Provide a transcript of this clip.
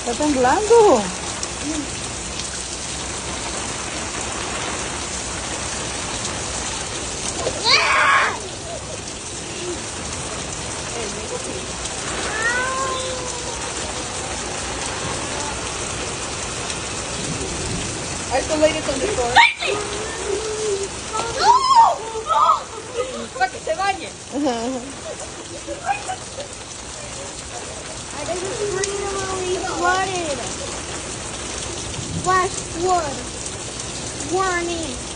Está temblando. Isolated on the shore. Para que se bañe. Flooded. Flash flood. Warning.